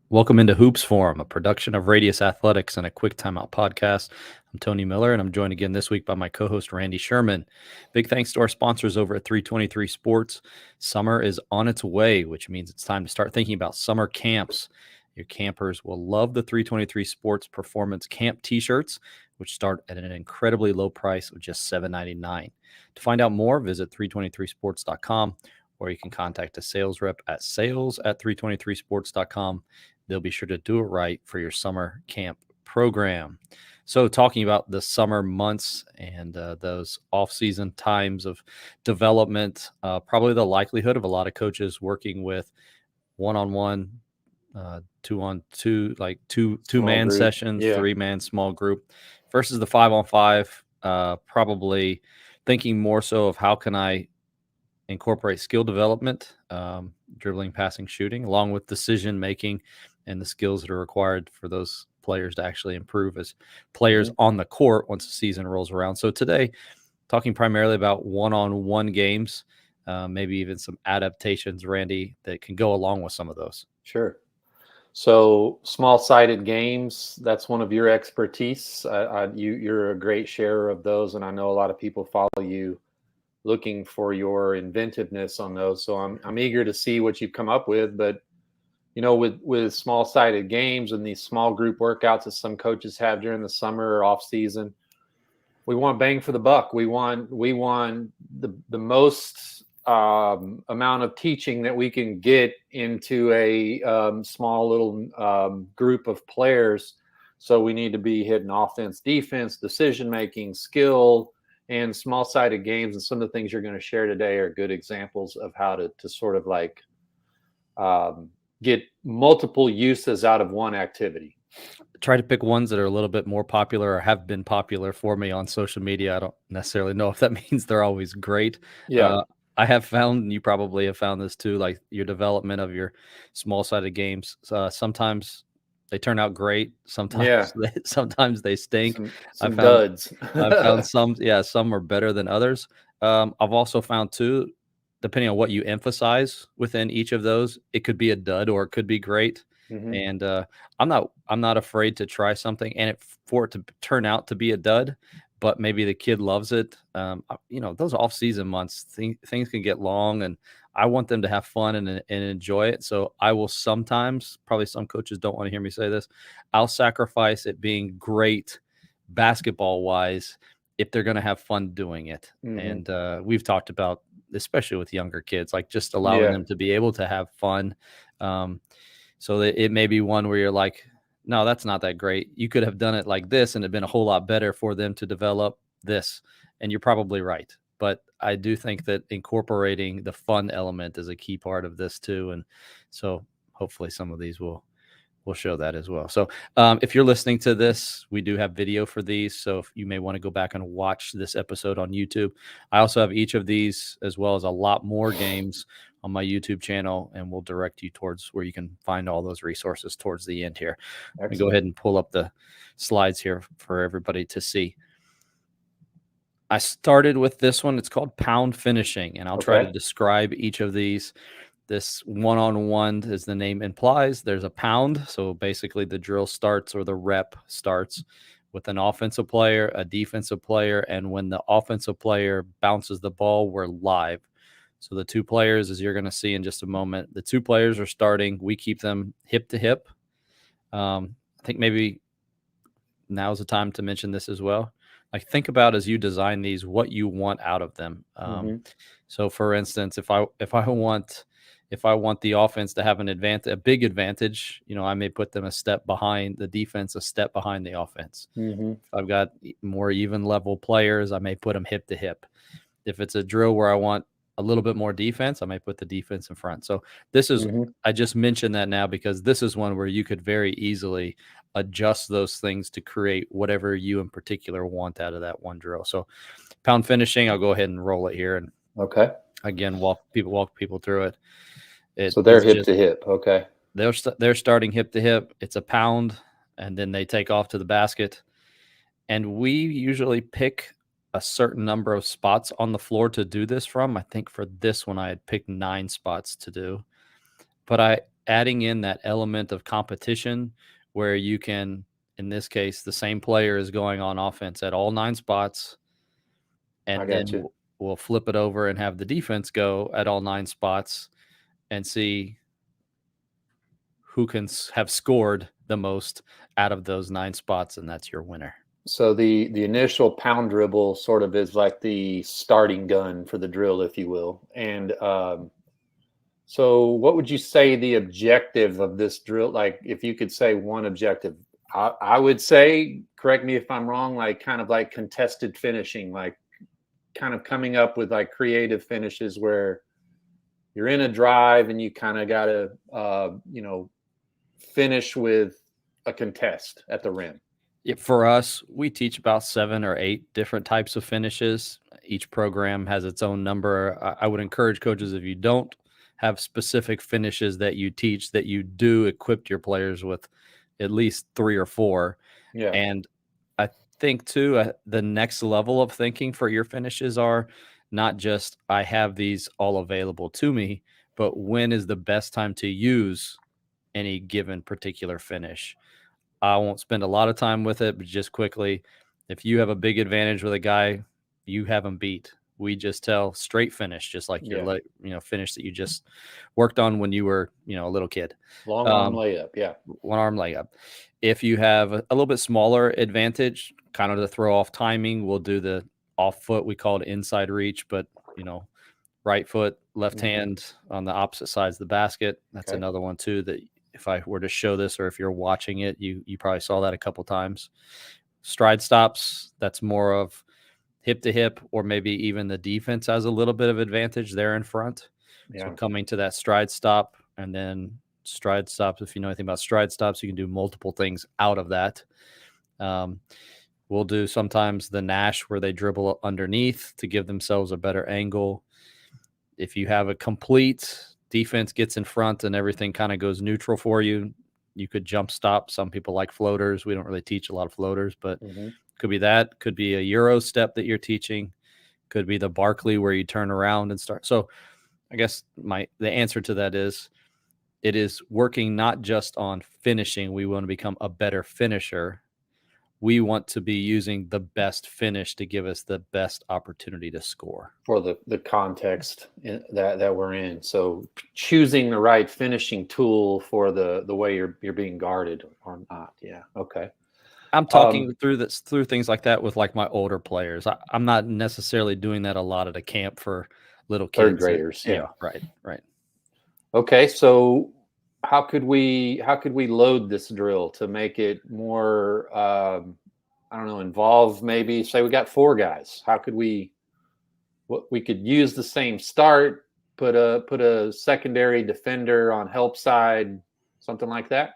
Welcome into Hoops Forum, a production of Radius Athletics and a quick timeout podcast. I'm Tony Miller, and I'm joined again this week by my co-host Randy Sherman. Big thanks to our sponsors over at 323 Sports. Summer is on its way, which means it's time to start thinking about summer camps. Your campers will love the 323 Sports Performance Camp T-shirts, which start at an incredibly low price of just $7.99. To find out more, visit 323sports.com, or you can contact a sales rep at sales@323sports.com. They'll be sure to do it right for your summer camp program. So, talking about the summer months and those off-season times of development, probably the likelihood of a lot of coaches working with one-on-one, two-on-two, like Small two-man group. sessions, Yeah. three-man small group, versus the 5-on-5. Probably thinking more so of how can I incorporate skill development, dribbling, passing, shooting, along with decision making and the skills that are required for those players to actually improve as players on the court once the season rolls around. So today, talking primarily about one-on-one games, maybe even some adaptations, Randy, that can go along with some of those. Sure. So small-sided games, that's one of your expertise. You're a great sharer of those, and I know a lot of people follow you looking for your inventiveness on those. So I'm eager to see what you've come up with. But with small-sided games and these small group workouts that some coaches have during the summer or off season, we want bang for the buck. We want the most amount of teaching that we can get into a small little group of players. So we need to be hitting offense, defense, decision making, skill, and small sided games. And some of the things you're going to share today are good examples of how to sort of like get multiple uses out of one activity. Try to pick ones that are a little bit more popular or have been popular for me on social media. I don't necessarily know if that means they're always great. Yeah. I have found, and you probably have found this too, like your development of your small-sided games. Sometimes they turn out great. Yeah. Sometimes they stink. I Some found duds. some are better than others. I've also found too, depending on what you emphasize within each of those, it could be a dud or it could be great. Mhm. And I'm not afraid to try something and for it to turn out to be a dud, but maybe the kid loves it. Those off season months, things can get long, and I want them to have fun and enjoy it. So I will sometimes, probably some coaches don't want to hear me say this, I'll sacrifice it being great basketball wise if they're going to have fun doing it. Mhm. And we've talked about, especially with younger kids, like just allowing Yeah. them to be able to have fun. Um, so that it may be one where you're like, no, that's not that great. You could have done it like this and it'd been a whole lot better for them to develop this. And you're probably right. But I do think that incorporating the fun element is a key part of this too. And so hopefully some of these will show that as well. So if you're listening to this, we do have video for these. So if you may want to go back and watch this episode on YouTube. I also have each of these as well as a lot more games on my YouTube channel, and we'll direct you towards where you can find all those resources towards the end here. Let me go Excellent. ahead and pull up the slides here for everybody to see. I started with this one. It's called pound finishing, and I'll try to Okay. describe each of these. This one-on-one, as the name implies, there's a pound. So basically the drill starts, or the rep starts, with an offensive player, a defensive player, and when the offensive player bounces the ball, we're live. So the two players, as you're going to see in just a moment, the two players are starting. We keep them hip to hip. I think maybe now's the time to mention this as well. Like, think about, as you design these, what you want out of them. Mhm. So for instance, if I want the offense to have a big advantage, I may put them a step behind the defense, a step behind the offense. Mhm. If I've got more even level players, I may put them hip to hip. If it's a drill where I want a little bit more defense, I might put the defense in front. So Mhm. I just mentioned that now because this is one where you could very easily adjust those things to create whatever you in particular want out of that one drill. So pound finishing, I'll go ahead and roll it here and Okay. again walk people through it. It So they're is hip just to hip. Okay. they're starting hip to hip. It's a pound, and then they take off to the basket. And we usually pick a certain number of spots on the floor to do this from. I think for this one, I had picked 9 spots to do. But adding in that element of competition where you can, in this case, the same player is going on offense at all 9 spots, I and got then you. we'll flip it over and have the defense go at all 9 spots and see who can have scored the most out of those 9 spots, and that's your winner. So the initial pound dribble sort of is like the starting gun for the drill, if you will. And so what would you say the objective of this drill? Like, if you could say one objective, I would say, correct me if I'm wrong, like kind of like contested finishing, like kind of coming up with like creative finishes where you're in a drive and you kind of got to, finish with a contest at the rim. For us, we teach about 7 or 8 different types of finishes. Each program has its own number. I would encourage coaches, if you don't have specific finishes that you teach, that you do equip your players with at least 3 or 4. Yeah. And I think too, the next level of thinking for your finishes are not just I have these all available to me, but when is the best time to use any given particular finish? I won't spend a lot of time with it, but just quickly, if you have a big advantage with a guy, you have him beat. We just tell straight finish, just like your finish that you just worked on when you were a little kid. Long arm layup, yeah. One arm layup. If you have a little bit smaller advantage, kind of to throw off timing, we'll do the off foot. We call it inside reach, but right foot, left hand on the opposite sides of the basket. That's another one too that if I were to show this, or if you're watching it, you probably saw that a couple times. Stride stops, that's more of hip to hip, or maybe even the defense has a little bit of advantage there in front. Yeah. So coming to that stride stop, and then stride stops, if you know anything about stride stops, you can do multiple things out of that. We'll do sometimes the Nash where they dribble underneath to give themselves a better angle. If you have a complete defense gets in front and everything kind of goes neutral for you, you could jump stop. Some people like floaters. We don't really teach a lot of floaters, but could be that. Could be a Euro step that you're teaching. Could be the Barkley where you turn around and start. So I guess the answer to that is it is working not just on finishing. We want to become a better finisher. We want to be using the best finish to give us the best opportunity to score. For the context that we're in. So choosing the right finishing tool for the way you're being guarded or not. Yeah. Okay. I'm talking through things like that with like my older players. I'm not necessarily doing that a lot at a camp for little kids. Third graders. Yeah. Right. Okay. So how could we load this drill to make it more involve, maybe say we got 4 guys. How could we could use the same start, put a secondary defender on help side, something like that?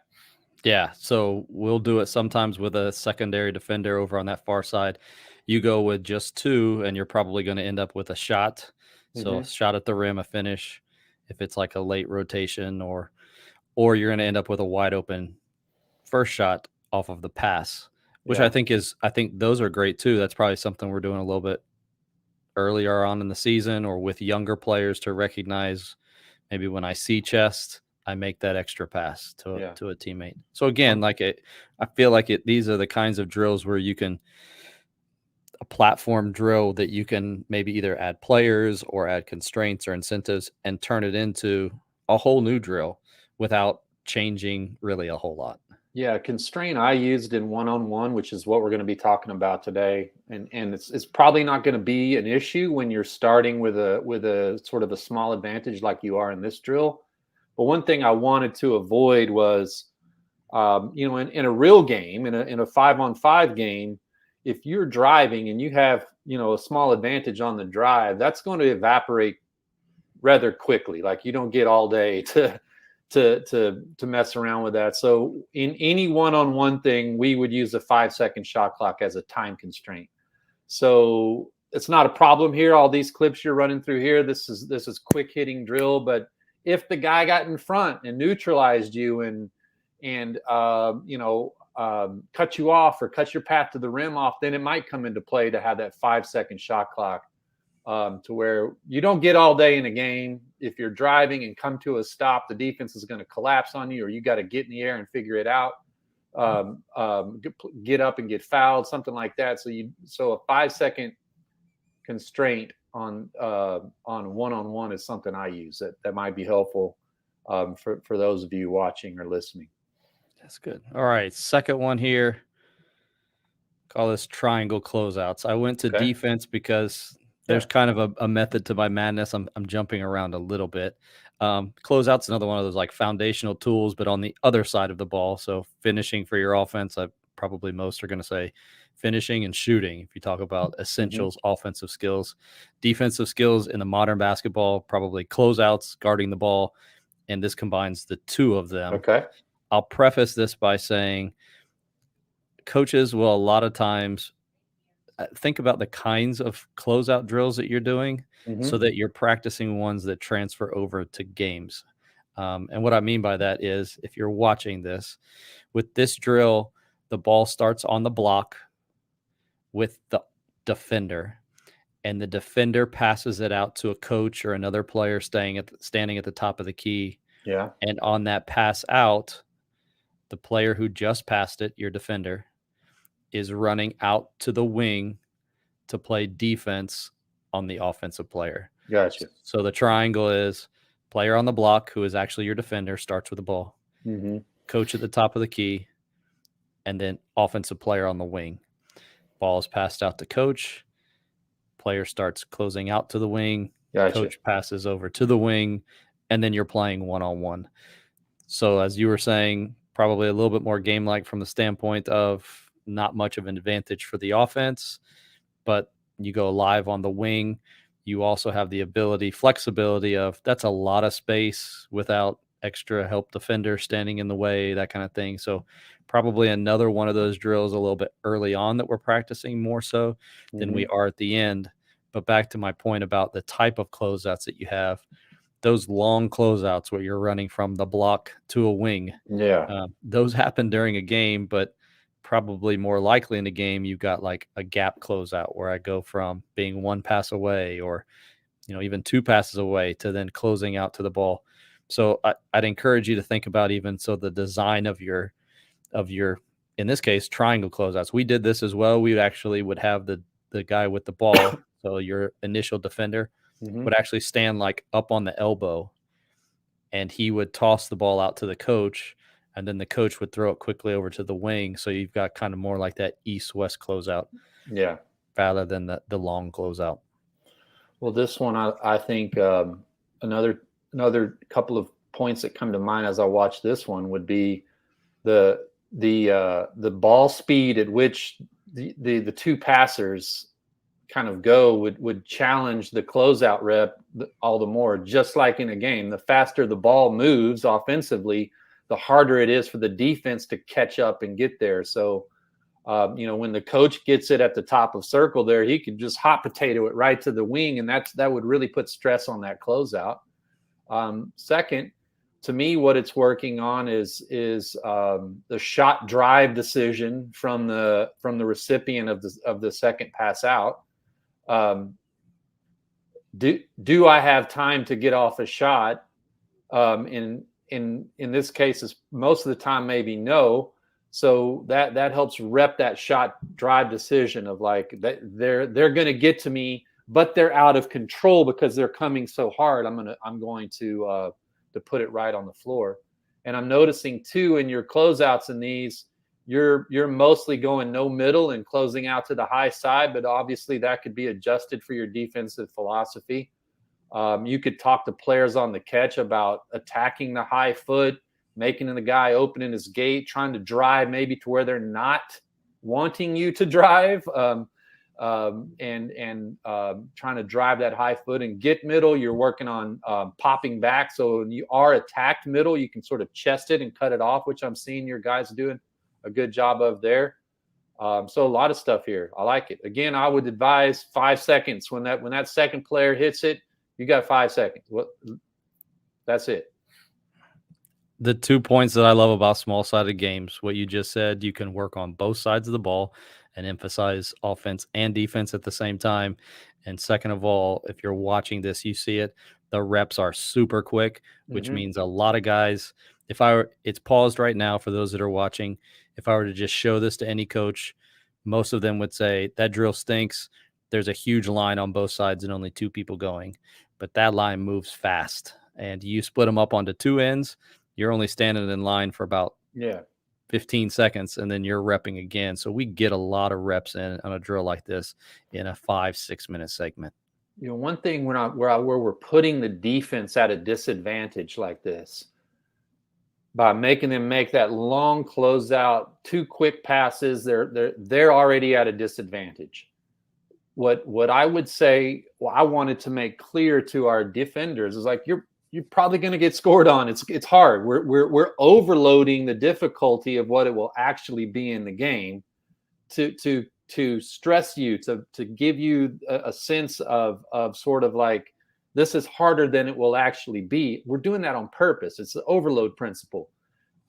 Yeah, so we'll do it sometimes with a secondary defender over on that far side. You go with just 2 and you're probably going to end up with a shot. So a shot at the rim, a finish, if it's like a late rotation, or you're going to end up with a wide open first shot off of the pass, which I think those are great too. That's probably something we're doing a little bit earlier on in the season, or with younger players, to recognize maybe when I see chest, I make that extra pass to a teammate. So again, I feel like these are the kinds of drills where you can a platform drill that you can maybe either add players or add constraints or incentives and turn it into a whole new drill without changing really a whole lot. Yeah, constraint I used in one-on-one, which is what we're going to be talking about today, and it's probably not going to be an issue when you're starting with a sort of a small advantage like you are in this drill. But one thing I wanted to avoid was, in a real game, in a 5-on-5 game, if you're driving and you have a small advantage on the drive, that's going to evaporate rather quickly. Like, you don't get all day to mess around with that. So in any one-on-one thing, we would use a 5-second shot clock as a time constraint. So it's not a problem here. All these clips you're running through here, this is quick hitting drill. But if the guy got in front and neutralized you and cut you off or cut your path to the rim off, then it might come into play to have that 5-second shot clock to where you don't get all day in a game. If you're driving and come to a stop, the defense is going to collapse on you, or you got to get in the air and figure it out. Get up and get fouled, something like that. So a 5-second constraint on one-on-one is something I use that might be helpful for those of you watching or listening. That's good. All right, second one here. Call this triangle closeouts. I went to defense because there's kind of a method to my madness. I'm jumping around a little bit. Closeouts, another one of those like foundational tools, but on the other side of the ball. So finishing for your offense, probably most are going to say finishing and shooting. If you talk about essentials, offensive skills, defensive skills in the modern basketball, probably closeouts, guarding the ball, and this combines the two of them. Okay. I'll preface this by saying coaches will a lot of times think about the kinds of closeout drills that you're doing so that you're practicing ones that transfer over to games. And what I mean by that is if you're watching this, with this drill, the ball starts on the block with the defender, and the defender passes it out to a coach or another player standing at the top of the key. Yeah. And on that pass out, the player who just passed it, your defender, is running out to the wing to play defense on the offensive player. Gotcha. So the triangle is player on the block, who is actually your defender, starts with the ball, coach at the top of the key, and then offensive player on the wing. Ball is passed out to coach. Player starts closing out to the wing. Gotcha. Coach passes over to the wing, and then you're playing one-on-one. So as you were saying, probably a little bit more game-like from the standpoint of not much of an advantage for the offense, but you go live on the wing. You also have the flexibility of that's a lot of space without extra help defender standing in the way, that kind of thing. So probably another one of those drills a little bit early on that we're practicing more so than we are at the end. But back to my point about the type of closeouts that you have, those long closeouts where you're running from the block to a wing. Yeah. Those happen during a game, but probably more likely in the game, you've got like a gap closeout where I go from being one pass away or, even two passes away to then closing out to the ball. So I'd encourage you to think about the design of your, in this case, triangle closeouts. We did this as well. We actually would have the guy with the ball. So your initial defender would actually stand like up on the elbow, and he would toss the ball out to the coach, and then the coach would throw it quickly over to the wing. So you've got kind of more like that east-west closeout. Yeah. Rather than the long closeout. Well, this one, I think another couple of points that come to mind as I watch this one would be the ball speed at which the two passers kind of go would challenge the closeout rep all the more. Just like in a game, the faster the ball moves offensively, the harder it is for the defense to catch up and get there. So, when the coach gets it at the top of circle there, he could just hot potato it right to the wing, and that would really put stress on that closeout. Second, to me, what it's working on is the shot drive decision from the recipient of the second pass out. Do I have time to get off a shot? In this case, is most of the time maybe no. So that helps rep that shot drive decision of like that they're going to get to me, but they're out of control because they're coming so hard. I'm going to put it right on the floor. And I'm noticing too in your closeouts in these, you're mostly going no middle and closing out to the high side, but obviously that could be adjusted for your defensive philosophy. You could talk to players on the catch about attacking the high foot, making the guy opening his gate, trying to drive maybe to where they're not wanting you to drive, and trying to drive that high foot and get middle. You're working on popping back. So when you are attacked middle, you can sort of chest it and cut it off, which I'm seeing your guys doing a good job of there. So a lot of stuff here. I like it. Again, I would advise 5 seconds. When that second player hits it, you got 5 seconds. That's it. The 2 points that I love about small-sided games, what you just said, you can work on both sides of the ball. and emphasize offense and defense at the same time. And second of all, if you're watching this, you see it, the reps are super quick, which means a lot of guys, it's paused right now for those that are watching. If I were to just show this to any coach, most of them would say that drill stinks. There's a huge line on both sides and only 2 people going, but that line moves fast. And you split them up onto 2 ends, you're only standing in line for about 15 seconds, and then you're repping again. So we get a lot of reps in on a drill like this in a 5-6 minute segment. You know, one thing where we're putting the defense at a disadvantage like this, by making them make that long closeout, 2 quick passes, they're already at a disadvantage. What I would say, I wanted to make clear to our defenders is like, you're probably going to get scored on. It's hard. We're overloading the difficulty of what it will actually be in the game to stress you, to give you a sense of sort of like, this is harder than it will actually be. We're doing that on purpose. It's the overload principle.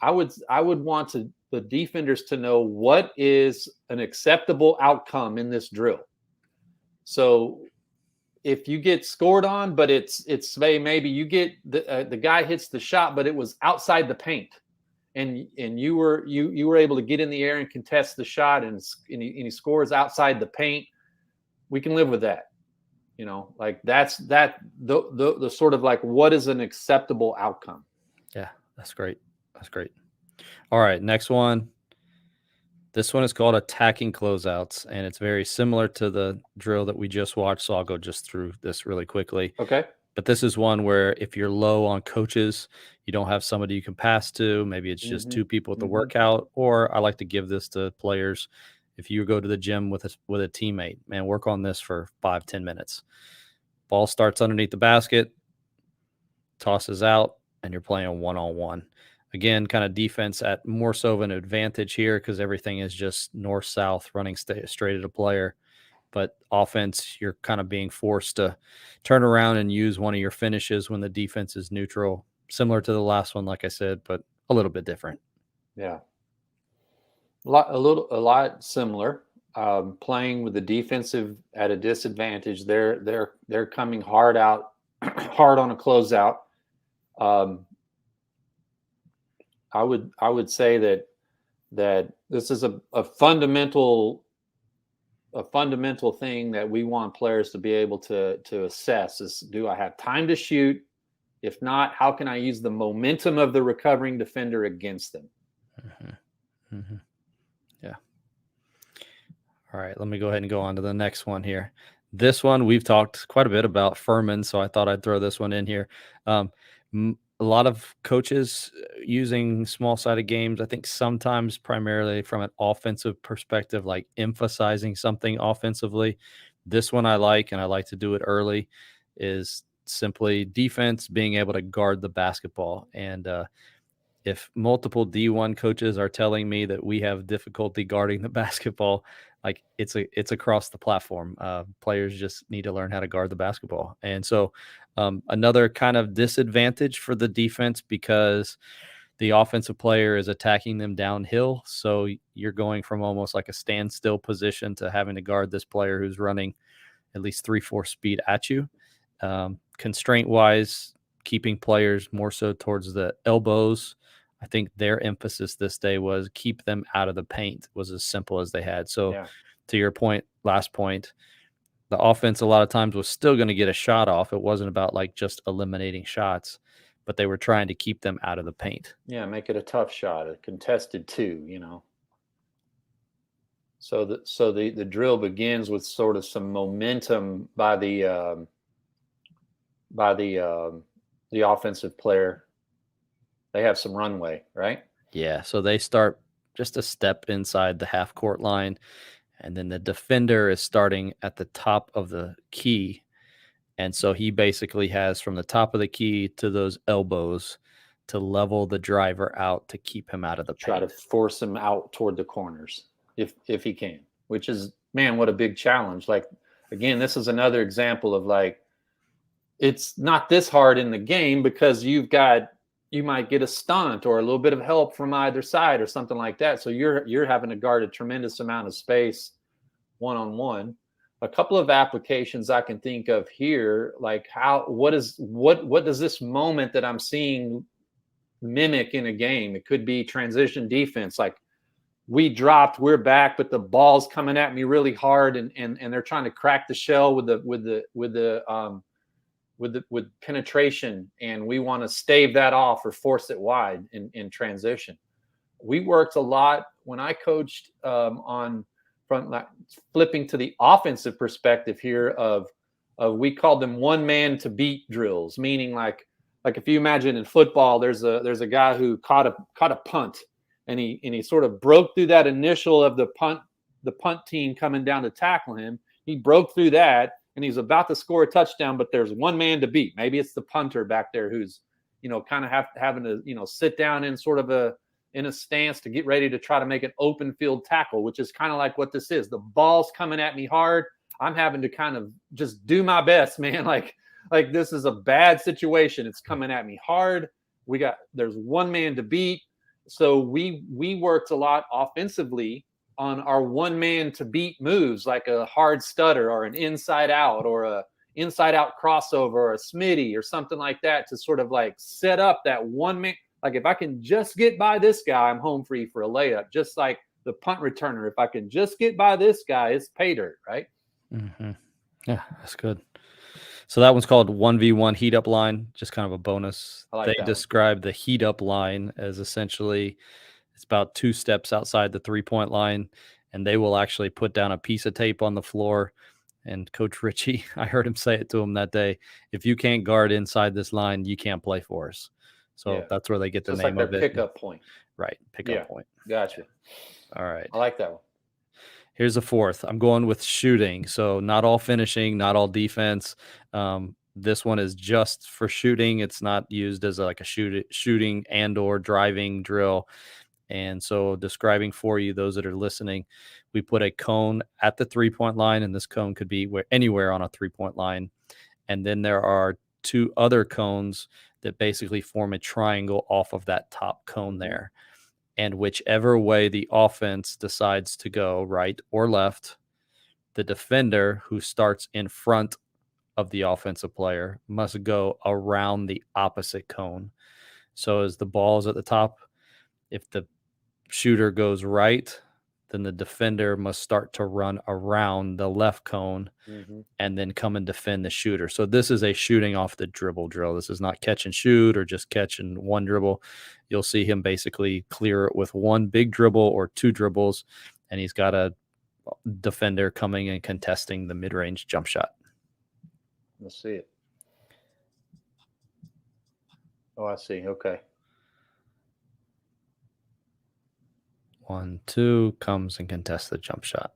I would want the defenders to know what is an acceptable outcome in this drill. So if you get scored on, but it's maybe you get the guy hits the shot, but it was outside the paint, and you were able to get in the air and contest the shot, and he scores outside the paint, we can live with that. You know, like that's the sort of like, what is an acceptable outcome? Yeah, that's great. That's great. All right, next one. This one is called attacking closeouts, and it's very similar to the drill that we just watched. So I'll go just through this really quickly. Okay. But this is one where if you're low on coaches, you don't have somebody you can pass to. Maybe it's just 2 people at the workout, or I like to give this to players. If you go to the gym with a teammate, man, work on this for 5-10 minutes. Ball starts underneath the basket, tosses out, and you're playing one-on-one. Again, kind of defense at more so of an advantage here because everything is just north-south running straight at a player. But offense, you're kind of being forced to turn around and use one of your finishes when the defense is neutral. Similar to the last one, like I said, but a little bit different. Yeah. A lot similar. Playing with the defensive at a disadvantage. They're coming hard on a closeout. I would say that this is a fundamental thing that we want players to be able to assess is, do I have time to shoot? If not, how can I use the momentum of the recovering defender against them? Yeah. All right, let me go ahead and go on to the next one here. This one we've talked quite a bit about Furman, so I thought I'd throw this one in here. A lot of coaches using small-sided games, I think sometimes primarily from an offensive perspective, like emphasizing something offensively. This one I like, and I like to do it early, is simply defense being able to guard the basketball. And if multiple D1 coaches are telling me that we have difficulty guarding the basketball, like it's across the platform. Players just need to learn how to guard the basketball. And so another kind of disadvantage for the defense, because the offensive player is attacking them downhill. So you're going from almost like a standstill position to having to guard this player who's running at least 3-4 speed at you. Constraint wise, keeping players more so towards the elbows. I think their emphasis this day was keep them out of the paint, was as simple as they had. So to your point, last point, the offense a lot of times was still going to get a shot off. It wasn't about like just eliminating shots, but they were trying to keep them out of the paint. Yeah, make it a tough shot, a contested 2, you know. So the drill begins with sort of some momentum by the offensive player. They have some runway, right? Yeah, so they start just a step inside the half court line, and then the defender is starting at the top of the key. And so he basically has from the top of the key to those elbows to level the driver out to keep him out of the paint. Try to force him out toward the corners if he can, which is, man, what a big challenge. Like, again, this is another example of like, it's not this hard in the game because you've got you might get a stunt or a little bit of help from either side or something like that. So you're having to guard a tremendous amount of space one-on-one. A couple of applications I can think of here, like what does this moment that I'm seeing mimic in a game? It could be transition defense, like we're back, but the ball's coming at me really hard, and they're trying to crack the shell with penetration, and we want to stave that off or force it wide in transition. We worked a lot when I coached on flipping to the offensive perspective here of we called them one man to beat drills, meaning like if you imagine in football, there's a guy who caught a punt, and he sort of broke through that initial of the punt team coming down to tackle him. He broke through that, and he's about to score a touchdown, but there's one man to beat. Maybe it's the punter back there who's, kind of having to, sit down in sort of in a stance to get ready to try to make an open field tackle, which is kind of like what this is. The ball's coming at me hard. I'm having to kind of just do my best, man. Like this is a bad situation. It's coming at me hard. There's one man to beat. So we worked a lot offensively on our one man to beat moves, like a hard stutter or an inside out or a inside out crossover or a smitty or something like that, to sort of like set up that one man. Like if I can just get by this guy, I'm home free for a layup. Just like the punt returner, if I can just get by this guy, it's pay dirt, right? Mm-hmm. Yeah, that's good. So that one's called 1v1 heat up line, just kind of a bonus. They describe the heat up line as essentially it's about 2 steps outside the 3-point line, and they will actually put down a piece of tape on the floor. And Coach Ritchie, I heard him say it to him that day, if you can't guard inside this line, you can't play for us. So that's where they get the name of it. Pickup point. Right, pickup point. Gotcha. All right. I like that one. Here's a fourth. I'm going with shooting. So not all finishing, not all defense. This one is just for shooting. It's not used as like a shooting and or driving drill. And so describing for you, those that are listening, we put a cone at the 3-point line, and this cone could be anywhere on a 3-point line. And then there are 2 other cones that basically form a triangle off of that top cone there. And whichever way the offense decides to go, right or left, the defender who starts in front of the offensive player must go around the opposite cone. So as the ball is at the top, if the shooter goes right, then the defender must start to run around the left cone and then come and defend the shooter. So this is a shooting off the dribble drill. This is not catch and shoot or just catch and one dribble. You'll see him basically clear it with one big dribble or 2 dribbles, and he's got a defender coming and contesting the mid-range jump shot. Let's see it. Oh, I see. Okay. 1, 2, comes and contests the jump shot.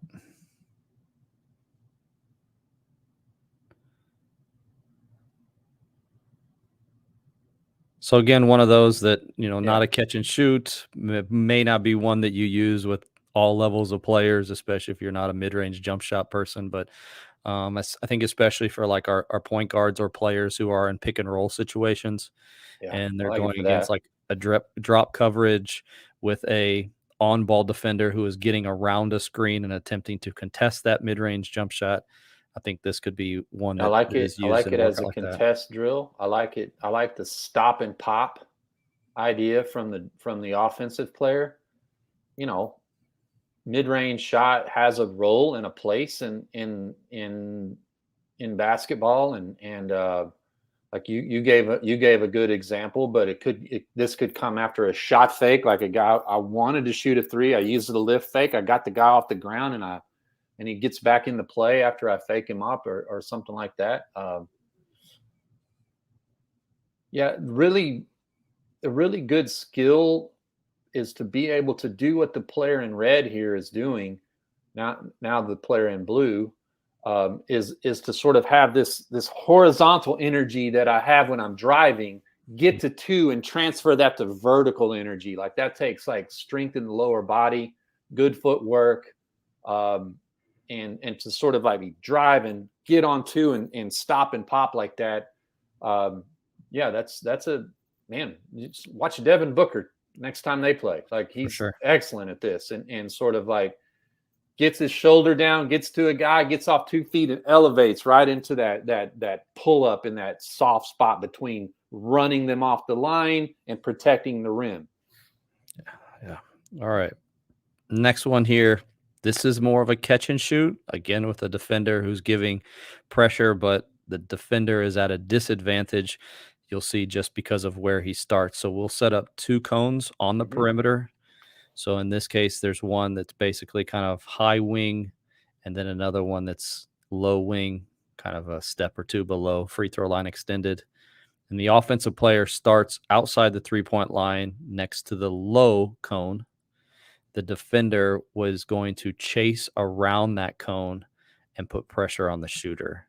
So again, one of those that, not a catch and shoot, may not be one that you use with all levels of players, especially if you're not a mid-range jump shot person. But I think especially for like our point guards or players who are in pick and roll situations, and they're going against like a drop coverage with a on-ball defender who is getting around a screen and attempting to contest that mid-range jump shot. I think this could be one that is used. I like it as a contest drill. I like it. I like the stop and pop idea from the offensive player. Mid-range shot has a role and a place in basketball, and like you gave a good example, but this could come after a shot fake, like a guy. I wanted to shoot a 3. I used a lift fake. I got the guy off the ground, and he gets back into play after I fake him up or something like that. Really, a really good skill is to be able to do what the player in red here is doing. Now the player in blue is to sort of have this horizontal energy that I have when I'm driving, get to 2 and transfer that to vertical energy. Like that takes like strength in the lower body, good footwork, and to sort of like drive and get on 2 and stop and pop like that. That's man, you just watch Devin Booker next time they play. Like, For he's sure. excellent at this, and sort of like gets his shoulder down, gets to a guy, gets off 2 feet, and elevates right into that pull up in that soft spot between running them off the line and protecting the rim. Yeah. All right. Next one here. This is more of a catch and shoot, again, with a defender who's giving pressure, but the defender is at a disadvantage. You'll see just because of where he starts. So we'll set up 2 cones on the Mm-hmm. perimeter. So in this case, there's one that's basically kind of high wing, and then another one that's low wing, kind of a step or two below free throw line extended. And the offensive player starts outside the 3-point line next to the low cone. The defender was going to chase around that cone and put pressure on the shooter.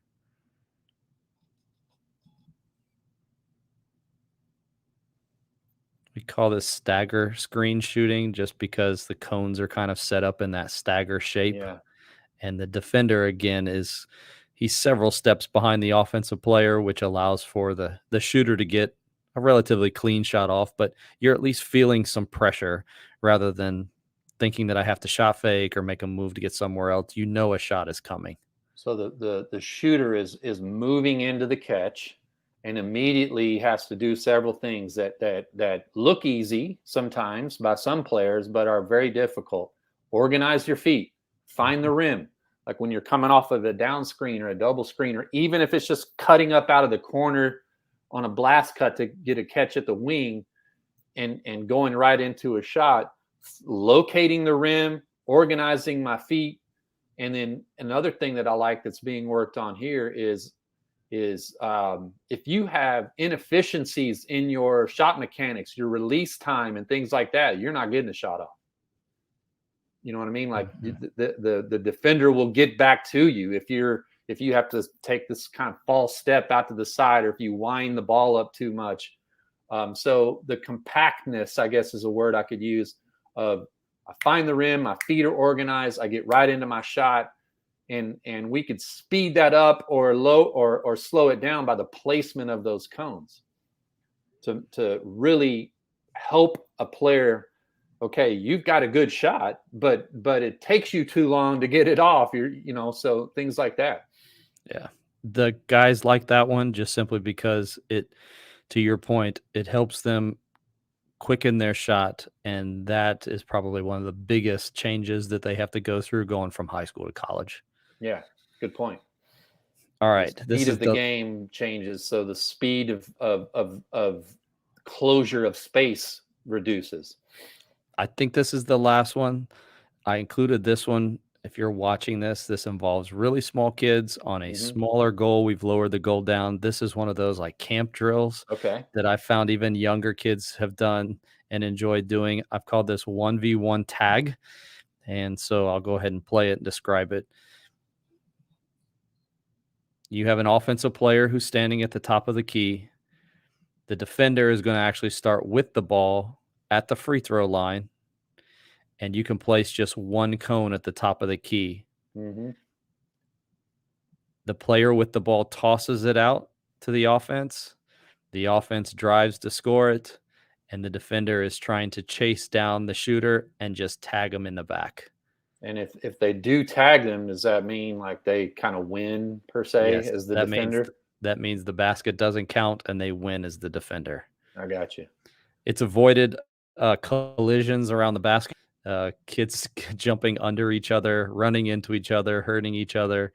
We call this stagger screen shooting just because the cones are kind of set up in that stagger shape. Yeah. And the defender, again, he's several steps behind the offensive player, which allows for the shooter to get a relatively clean shot off, but you're at least feeling some pressure rather than thinking that I have to shot fake or make a move to get somewhere else. You know a shot is coming. So the shooter is moving into the catch, and immediately has to do several things that look easy sometimes by some players, but are very difficult. Organize your feet, find the rim. Like when you're coming off of a down screen or a double screen, or even if it's just cutting up out of the corner on a blast cut to get a catch at the wing, and going right into a shot, locating the rim, organizing my feet. And then another thing that I like that's being worked on here is if you have inefficiencies in your shot mechanics, your release time, and things like that, you're not getting a shot off. You know what I mean? Like the defender will get back to you if you have to take this kind of false step out to the side, or if you wind the ball up too much. So the compactness, I guess, is a word I could use. Of I find the rim, my feet are organized, I get right into my shot, and we could speed that up or slow it down by the placement of those cones to really help a player. Okay, you've got a good shot, but it takes you too long to get it off. So things like that. Yeah. The guys like that one just simply because to your point, it helps them quicken their shot. And that is probably one of the biggest changes that they have to go through going from high school to college. Yeah, good point. All The right. This speed is of the game changes, so the speed of closure of space reduces. I think this is the last one. I included this one. If you're watching this involves really small kids on a smaller goal. We've lowered the goal down. This is one of those like camp drills Okay. that I found even younger kids have done and enjoyed doing. I've called this 1v1 tag. And so I'll go ahead and play it and describe it. You have an offensive player who's standing at the top of the key. The defender is going to actually start with the ball at the free throw line, and you can place just one cone at the top of the key. Mm-hmm. The player with the ball tosses it out to the offense. The offense drives to score it, and the defender is trying to chase down the shooter and just tag him in the back. And if they do tag them, does that mean like they kind of win per se Yes, as the that defender? that means the basket doesn't count and they win as the defender. I got you. It's avoided collisions around the basket, kids jumping under each other, running into each other, hurting each other.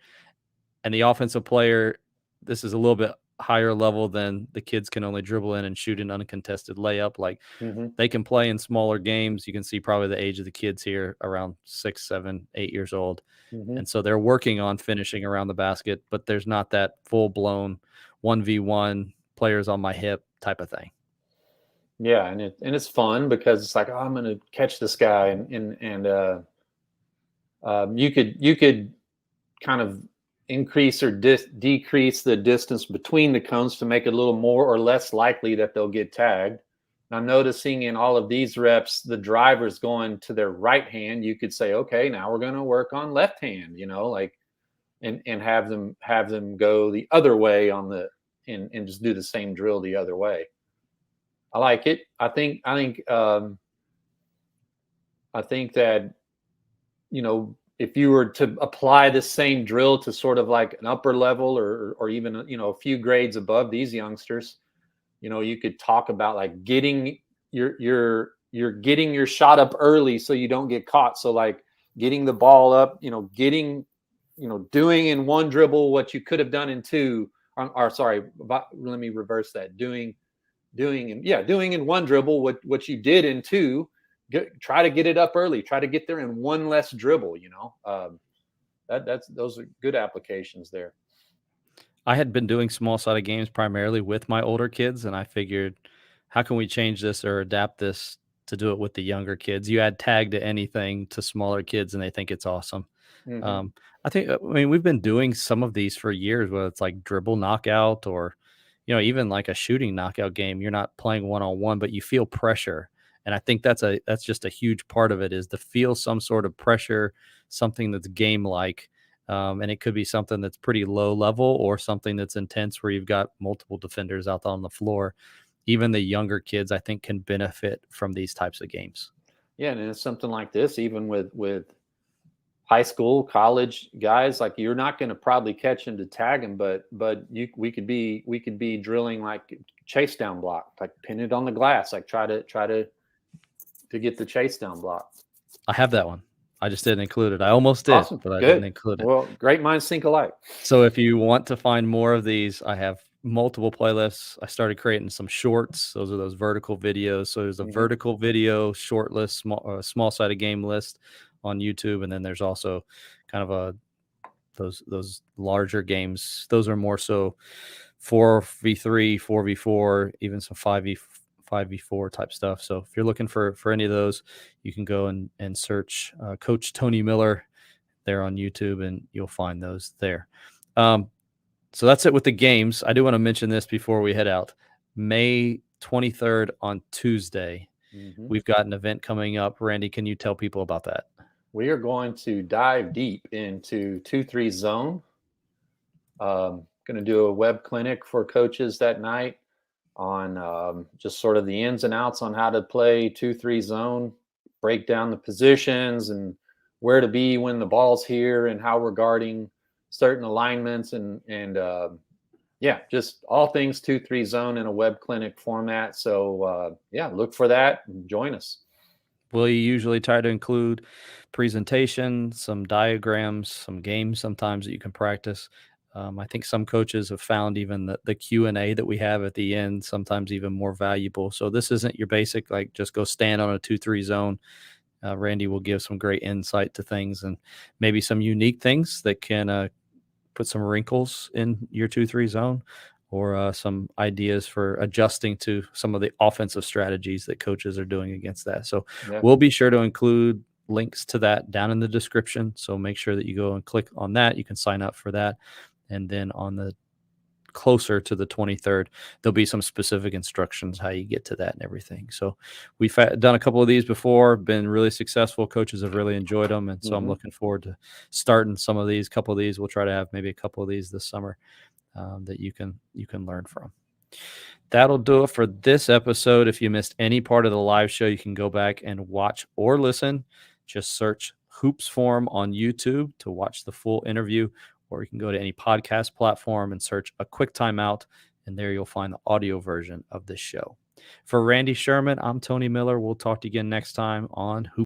And the offensive player, this is a little bit higher level than the kids can only dribble in and shoot an uncontested layup. Like they can play in smaller games. You can see probably the age of the kids here around 6, 7, 8 years old. And so they're working on finishing around the basket, but there's not that full blown 1v1 players on my hip type of thing. Yeah, and it's fun because it's like, oh, I'm going to catch this guy, and you could kind of increase or decrease the distance between the cones to make it a little more or less likely that they'll get tagged. Now, noticing in all of these reps, the driver's going to their right hand, you could say, okay, now we're going to work on left hand, like, and have them go the other way and just do the same drill the other way. I like it. I think that, if you were to apply the same drill to sort of like an upper level, or even, a few grades above these youngsters, you could talk about like getting you're getting your shot up early so you don't get caught. So like getting the ball up, doing in one dribble what you could have done in two. Or sorry, let me reverse that. Doing in one dribble what you did in two. Try to get it up early. Try to get there in one less dribble. Those are good applications there. I had been doing small sided games primarily with my older kids, and I figured, how can we change this or adapt this to do it with the younger kids? You add tag to anything to smaller kids, and they think it's awesome. Mm-hmm. Um, I mean, we've been doing some of these for years, whether it's like dribble knockout or, even like a shooting knockout game. You're not playing one on one, but you feel pressure, and I think that's just a huge part of it, is to feel some sort of pressure, something that's game like. And it could be something that's pretty low level or something that's intense where you've got multiple defenders out on the floor. Even the younger kids, I think, can benefit from these types of games. Yeah, and it's something like this, even with high school, college guys, like you're not going to probably catch him to tag him, but we could be drilling like chase down block, like pin it on the glass, like try to get the chase down block. I have that one. I just didn't include it. I almost did, Awesome, but I didn't good. include it. Well, great minds think alike. So if you want to find more of these, I have multiple playlists. I started creating some shorts. Those are those vertical videos. So there's a Mm-hmm. vertical video short list, small sided game list on YouTube, and then there's also kind of those larger games. Those are more so 4v3, 4v4, even some 5v4 type stuff. So if you're looking for any of those, you can go and search Coach Tony Miller there on YouTube, and you'll find those there. So that's it with the games. I do want to mention this before we head out. May 23rd on Tuesday, Mm-hmm. we've got an event coming up. Randy, can you tell people about that? We are going to dive deep into 2-3 zone. Going to do a web clinic for coaches that night on just sort of the ins and outs on how to play 2-3 zone, break down the positions and where to be when the ball's here, and how we're guarding certain alignments, and just all things 2-3 zone in a web clinic format. So look for that and join us. Will you usually try to include presentation, some diagrams, some games sometimes that you can practice? I think some coaches have found even the Q&A that we have at the end sometimes even more valuable. So this isn't your basic, like, just go stand on a 2-3 zone. Randy will give some great insight to things and maybe some unique things that can put some wrinkles in your 2-3 zone, or some ideas for adjusting to some of the offensive strategies that coaches are doing against that. So we'll be sure to include links to that down in the description. So make sure that you go and click on that. You can sign up for that. And then on the closer to the 23rd, there'll be some specific instructions how you get to that and everything. So we've done a couple of these before, been really successful. Coaches have really enjoyed them. And so I'm looking forward to starting some of these. Couple of these, we'll try to have maybe a couple of these this summer that you can learn from. That'll do it for this episode. If you missed any part of the live show, you can go back and watch or listen. Just search Hoops Forum on YouTube to watch the full interview, or you can go to any podcast platform and search A Quick Timeout, and there you'll find the audio version of this show. For Randy Sherman, I'm Tony Miller. We'll talk to you again next time on Hoops.